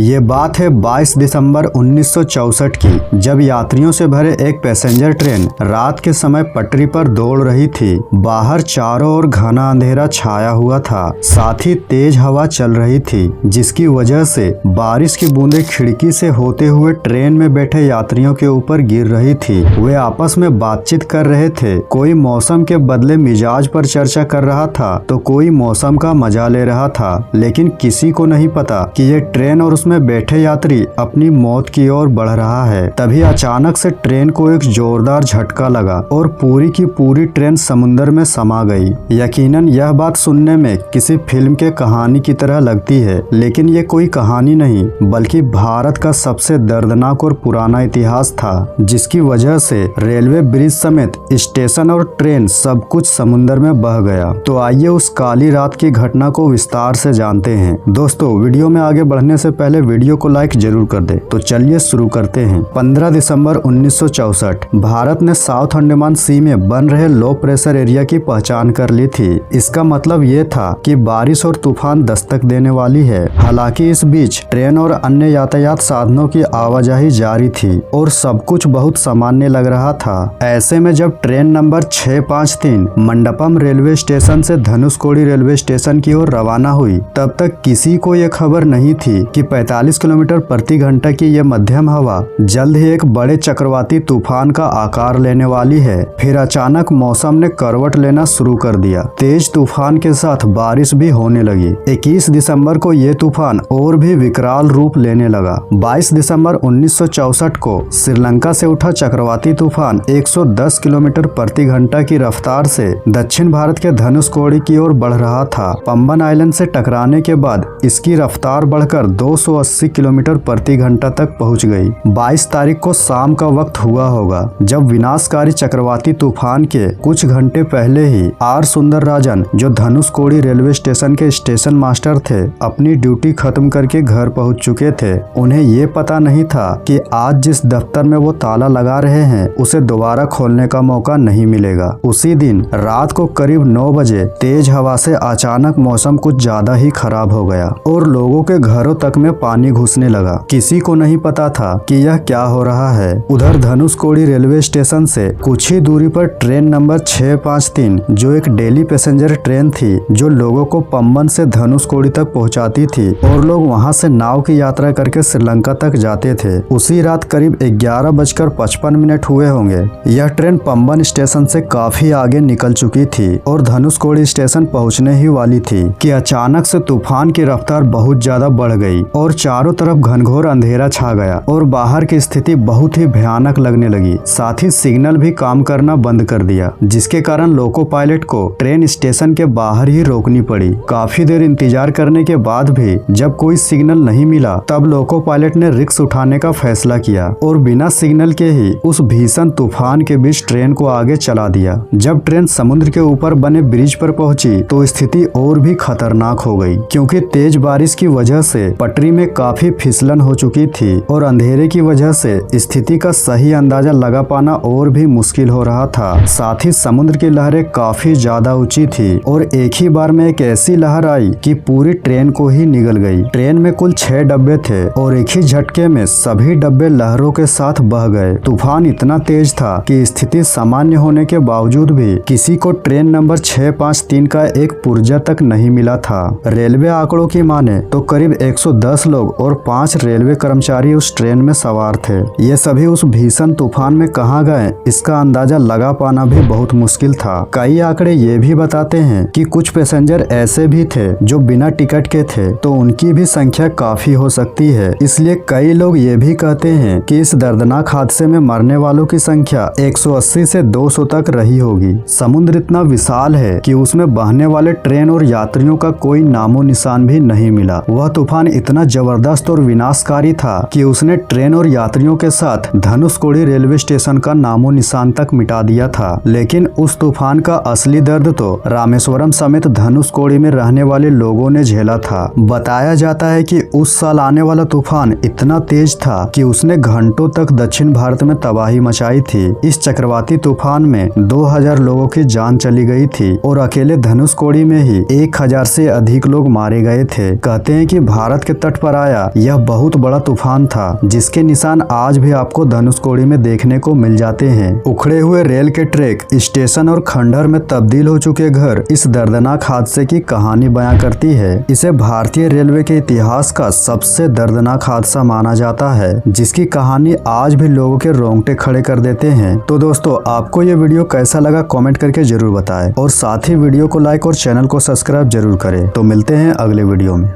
ये बात है 22 दिसंबर 1964 की, जब यात्रियों से भरे एक पैसेंजर ट्रेन रात के समय पटरी पर दौड़ रही थी। बाहर चारों ओर घना अंधेरा छाया हुआ था, साथ ही तेज हवा चल रही थी, जिसकी वजह से बारिश की बूंदें खिड़की से होते हुए ट्रेन में बैठे यात्रियों के ऊपर गिर रही थी। वे आपस में बातचीत कर रहे थे। कोई मौसम के बदले मिजाज पर चर्चा कर रहा था, तो कोई मौसम का मजा ले रहा था। लेकिन किसी को नहीं पता कि ये ट्रेन और उसमें बैठे यात्री अपनी मौत की ओर बढ़ रहा है। तभी अचानक से ट्रेन को एक जोरदार झटका लगा और पूरी की पूरी ट्रेन समुद्र में समा गई। यकीनन यह बात सुनने में किसी फिल्म के कहानी की तरह लगती है, लेकिन ये कोई कहानी नहीं बल्कि भारत का सबसे दर्दनाक और पुराना इतिहास था, जिसकी वजह से रेलवे ब्रिज समेत स्टेशन और ट्रेन सब कुछ समुद्र में बह गया। तो आइए उस काली रात की घटना को विस्तार से जानते हैं। दोस्तों, वीडियो में आगे बढ़ने से पहले वीडियो को लाइक जरूर कर दे। तो चलिए शुरू करते हैं। 15 दिसंबर 1964 भारत ने साउथ अंडमान सी में बन रहे लो प्रेशर एरिया की पहचान कर ली थी। इसका मतलब ये था कि बारिश और तूफान दस्तक देने वाली है। हालांकि इस बीच ट्रेन और अन्य यातायात साधनों की आवाजाही जारी थी और सब कुछ बहुत सामान्य लग रहा था। ऐसे में जब train number 653 Mandapam railway station से धनुषकोडी रेलवे स्टेशन की ओर रवाना हुई, तब तक किसी को यह खबर नहीं थी कि 45 किलोमीटर प्रति घंटा की यह मध्यम हवा जल्द ही एक बड़े चक्रवाती तूफान का आकार लेने वाली है। फिर अचानक मौसम ने करवट लेना शुरू कर दिया। तेज तूफान के साथ बारिश भी होने लगी। 21 दिसंबर को ये तूफान और भी विकराल रूप लेने लगा। 22 दिसंबर 1964 को श्रीलंका से उठा चक्रवाती तूफान 110 किलोमीटर प्रति घंटा की रफ्तार से दक्षिण भारत के धनुषकोडी की ओर बढ़ रहा था। पंबन आइलैंड से टकराने के बाद इसकी रफ्तार बढ़कर 280 किलोमीटर प्रति घंटा तक पहुंच गई। 22 तारीख को शाम का वक्त हुआ होगा, जब विनाशकारी चक्रवाती तूफान के कुछ घंटे पहले ही आर सुंदर राजन, जो धनुषकोडी रेलवे स्टेशन के स्टेशन मास्टर थे, अपनी ड्यूटी खत्म करके घर पहुंच चुके थे। उन्हें ये पता नहीं था कि आज जिस दफ्तर में वो ताला लगा रहे हैं, उसे दोबारा खोलने का मौका नहीं मिलेगा। उसी दिन रात को करीब 9 बजे तेज हवा से अचानक मौसम कुछ ज्यादा ही खराब हो गया और लोगों के घरों तक में पानी घुसने लगा। किसी को नहीं पता था कि यह क्या हो रहा है। उधर धनुषकोडी रेलवे स्टेशन से कुछ ही दूरी पर ट्रेन नंबर 653, जो एक डेली पैसेंजर ट्रेन थी, जो लोगों को पंबन से धनुषकोडी तक पहुंचाती थी और लोग वहां से नाव की यात्रा करके श्रीलंका तक जाते थे। उसी रात करीब 11:55 हुए होंगे, यह ट्रेन पंबन स्टेशन से काफी आगे निकल चुकी थी और धनुषकोडी स्टेशन पहुंचने ही वाली थी कि अचानक से तूफान की रफ्तार बहुत ज्यादा बढ़ गई और चारों तरफ घनघोर अंधेरा छा गया और बाहर की स्थिति बहुत ही भयानक लगने लगी। साथ ही सिग्नल भी काम करना बंद कर दिया, जिसके कारण लोको पायलट को ट्रेन स्टेशन के बाहर ही रोकनी पड़ी। काफी देर इंतजार करने के बाद भी जब कोई सिग्नल नहीं मिला, तब लोको पायलट ने रिस्क उठाने का फैसला किया और बिना सिग्नल के ही उस भीषण तूफान के बीच ट्रेन को आगे चला दिया। जब ट्रेन समुद्र के ऊपर बने ब्रिज पर पहुंची, तो स्थिति और भी खतरनाक हो गई, क्योंकि तेज बारिश की वजह से पटरी में काफी फिसलन हो चुकी थी और अंधेरे की वजह से स्थिति का सही अंदाजा लगा पाना और भी मुश्किल हो रहा था। साथ ही समुद्र की लहरें काफी ज्यादा ऊंची थी और एक ही बार में एक ऐसी लहर आई कि पूरी ट्रेन को ही निगल गई। ट्रेन में कुल 6 डब्बे थे और एक ही झटके में सभी डब्बे लहरों के साथ बह गए। तूफान इतना तेज था कि स्थिति सामान्य होने के बावजूद भी किसी को ट्रेन नंबर 653 का एक पुर्जा तक नहीं मिला था। रेलवे आंकड़ों की माने तो करीब 110 लोग और 5 रेलवे कर्मचारी उस ट्रेन में सवार थे। ये सभी उस भीषण तूफान में कहां गए, इसका अंदाजा लगा पाना भी बहुत मुश्किल था। कई आंकड़े ये भी बताते हैं कि कुछ पैसेंजर ऐसे भी थे जो बिना टिकट के थे, तो उनकी भी संख्या काफी हो सकती है। इसलिए कई लोग ये भी कहते हैं कि इस दर्दनाक हादसे में मरने वालों की संख्या 180 से 200 तक रही होगी। समुद्र इतना विशाल है कि उसमें बहने वाले ट्रेन और यात्रियों का कोई नामो निशान भी नहीं मिला। वह तूफान इतना जबरदस्त और विनाशकारी था कि उसने ट्रेन और यात्रियों के साथ धनुषकोडी रेलवे स्टेशन का नामो निशान तक मिटा दिया था। लेकिन उस तूफान का असली दर्द तो रामेश्वरम समेत धनुषकोडी में रहने वाले लोगों ने झेला था। बताया जाता है कि उस साल आने वाला तूफान इतना तेज था कि उसने घंटों तक दक्षिण भारत में तबाही मचाई थी। इस चक्रवाती तूफान में 2000 लोगों की जान चली गई थी और अकेले धनुषकोडी में ही 1000 से अधिक लोग मारे गए थे। कहते हैं कि भारत के तट पर कर आया यह बहुत बड़ा तूफान था, जिसके निशान आज भी आपको धनुषकोडी में देखने को मिल जाते हैं। उखड़े हुए रेल के ट्रैक, स्टेशन और खंडहर में तब्दील हो चुके घर इस दर्दनाक हादसे की कहानी बयां करती है। इसे भारतीय रेलवे के इतिहास का सबसे दर्दनाक हादसा माना जाता है, जिसकी कहानी आज भी लोगों के रोंगटे खड़े कर देते हैं। तो दोस्तों, आपको ये वीडियो कैसा लगा कमेंट करके जरूर बताएं और साथ ही वीडियो को लाइक और चैनल को सब्सक्राइब जरूर करें। तो मिलते हैं अगले वीडियो में।